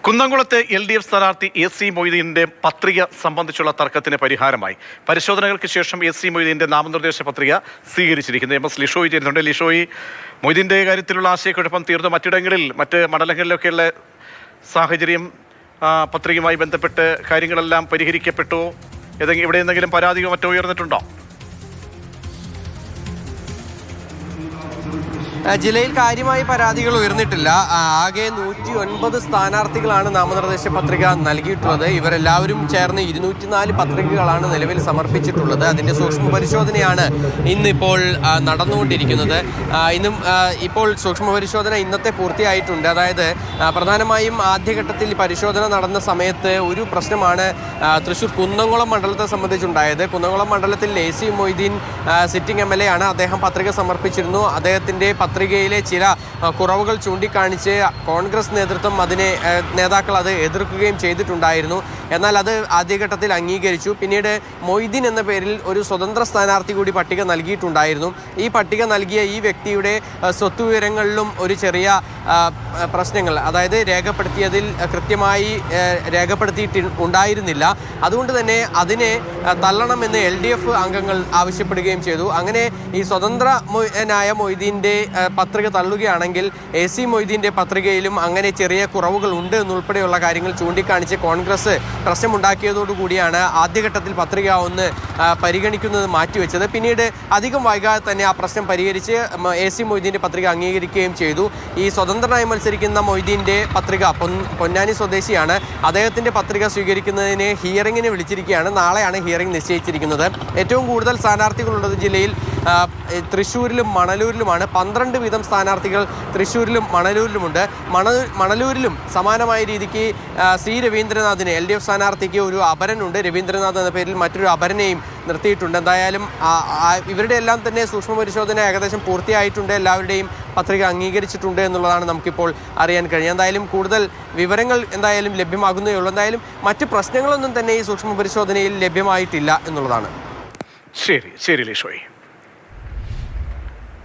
കുന്നംകുളത്തെ LDF സ്ഥാനാർത്ഥി AC മൊയ്തീന്റെ പത്രിക സംബന്ധിച്ചുള്ള തർക്കത്തിന് പരിഹാരമായി. പരിശോധനകൾക്ക് ശേഷം AC മൊയ്തീന്റെ നാമനിർദ്ദേശ പത്രിക സ്വീകരിച്ചിരിക്കുന്നത്. MS ലിഷോയി ചേരുന്നുണ്ട്. ലിഷോയി, മൊയ്തീന്റെ കാര്യത്തിലുള്ള ആശയക്കുഴപ്പം തീർന്നു. മറ്റിടങ്ങളിൽ, മറ്റ് മണ്ഡലങ്ങളിലൊക്കെയുള്ള സാഹചര്യം, പത്രികയുമായി ബന്ധപ്പെട്ട് കാര്യങ്ങളെല്ലാം പരിഹരിക്കപ്പെട്ടോ? ഇവിടെ എന്തെങ്കിലും പരാതിയോ മറ്റോ ഉയർന്നിട്ടുണ്ടോ? ജില്ലയിൽ കാര്യമായി പരാതികൾ ഉയർന്നിട്ടില്ല. ആകെ 109 സ്ഥാനാർത്ഥികളാണ് നാമനിർദ്ദേശ പത്രിക നൽകിയിട്ടുള്ളത്. ഇവരെല്ലാവരും ചേർന്ന് 204 പത്രികകളാണ് നിലവിൽ സമർപ്പിച്ചിട്ടുള്ളത്. അതിൻ്റെ സൂക്ഷ്മ പരിശോധനയാണ് ഇന്നിപ്പോൾ നടന്നുകൊണ്ടിരിക്കുന്നത്. ഇപ്പോൾ സൂക്ഷ്മ പരിശോധന ഇന്നത്തെ പൂർത്തിയായിട്ടുണ്ട്. അതായത് പ്രധാനമായും ആദ്യഘട്ടത്തിൽ പരിശോധന നടന്ന സമയത്ത് ഒരു പ്രശ്നമാണ് തൃശ്ശൂർ കുന്നംകുളം മണ്ഡലത്തെ സംബന്ധിച്ചുണ്ടായത്. കുന്നംകുളം മണ്ഡലത്തിൽ AC മൊയ്തീൻ സിറ്റിംഗ് MLA ആണ്. അദ്ദേഹം പത്രിക സമർപ്പിച്ചിരുന്നു. അദ്ദേഹത്തിൻ്റെ പത്രികയിലെ ചില കുറവുകൾ ചൂണ്ടിക്കാണിച്ച് കോൺഗ്രസ് നേതാക്കൾ അത് എതിർക്കുകയും ചെയ്തിട്ടുണ്ടായിരുന്നു. എന്നാൽ അത് ആദ്യഘട്ടത്തിൽ അംഗീകരിച്ചു. പിന്നീട് മൊയ്തീൻ എന്ന പേരിൽ ഒരു സ്വതന്ത്ര സ്ഥാനാർത്ഥി കൂടി പട്ടിക നൽകിയിട്ടുണ്ടായിരുന്നു. ഈ പട്ടിക നൽകിയ ഈ വ്യക്തിയുടെ സ്വത്ത് വിവരങ്ങളിലും ഒരു ചെറിയ പ്രശ്നങ്ങൾ, അതായത് രേഖപ്പെടുത്തിയതിൽ കൃത്യമായി രേഖപ്പെടുത്തിയിട്ടുണ്ടായിരുന്നില്ല. അതുകൊണ്ട് തന്നെ അതിനെ തള്ളണമെന്ന് LDF അംഗങ്ങൾ ആവശ്യപ്പെടുകയും ചെയ്തു. അങ്ങനെ ഈ സ്വതന്ത്രനായ മൊയ്തീൻ്റെ പത്രിക തള്ളുകയാണെങ്കിൽ AC മൊയ്തീൻ്റെ പത്രികയിലും അങ്ങനെ ചെറിയ കുറവുകൾ ഉണ്ട് എന്നുൾപ്പെടെയുള്ള കാര്യങ്ങൾ ചൂണ്ടിക്കാണിച്ച് കോൺഗ്രസ് പ്രശ്നമുണ്ടാക്കിയതോടുകൂടിയാണ് ആദ്യഘട്ടത്തിൽ പത്രിക ഒന്ന് പരിഗണിക്കുന്നത് മാറ്റിവെച്ചത്. പിന്നീട് അധികം വൈകാതെ തന്നെ ആ പ്രശ്നം പരിഹരിച്ച് AC മൊയ്തീൻ്റെ പത്രിക അംഗീകരിക്കുകയും ചെയ്തു. ഈ സ്വതന്ത്രനായി മത്സരിക്കുന്ന മൊയ്തീൻ്റെ പത്രിക പൊന്നാനി സ്വദേശിയാണ്. അദ്ദേഹത്തിൻ്റെ പത്രിക സ്വീകരിക്കുന്നതിന് ഹിയറിങ്ങിന് വിളിച്ചിരിക്കുകയാണ്. നാളെയാണ് ഹിയറിംഗ് നിശ്ചയിച്ചിരിക്കുന്നത്. ഏറ്റവും കൂടുതൽ സ്ഥാനാർത്ഥികളുള്ളത് ജില്ലയിൽ തൃശ്ശൂരിലും മണലൂരിലുമാണ്. 12 വീതം സ്ഥാനാർത്ഥികൾ തൃശ്ശൂരിലും മണലൂരിലുമുണ്ട്. മണലൂരിലും സമാനമായ രീതിക്ക് C രവീന്ദ്രനാഥിന് LDF സ്ഥാനാർത്ഥിക്ക് ഒരു അപരനുണ്ട്. രവീന്ദ്രനാഥ് എന്ന പേരിൽ മറ്റൊരു അപരനെയും നിർത്തിയിട്ടുണ്ട്. എന്തായാലും ഇവരുടെ എല്ലാം തന്നെ സൂക്ഷ്മ പരിശോധന ഏകദേശം പൂർത്തിയായിട്ടുണ്ട്. എല്ലാവരുടെയും പത്രിക അംഗീകരിച്ചിട്ടുണ്ട് എന്നുള്ളതാണ് നമുക്കിപ്പോൾ അറിയാൻ കഴിയും. എന്തായാലും കൂടുതൽ വിവരങ്ങൾ എന്തായാലും ലഭ്യമാകുന്നേ ഉള്ളൂ. എന്തായാലും മറ്റ് പ്രശ്നങ്ങളൊന്നും തന്നെ ഈ സൂക്ഷ്മ പരിശോധനയിൽ ലഭ്യമായിട്ടില്ല എന്നുള്ളതാണ്. ശരി ലിഷോയ്.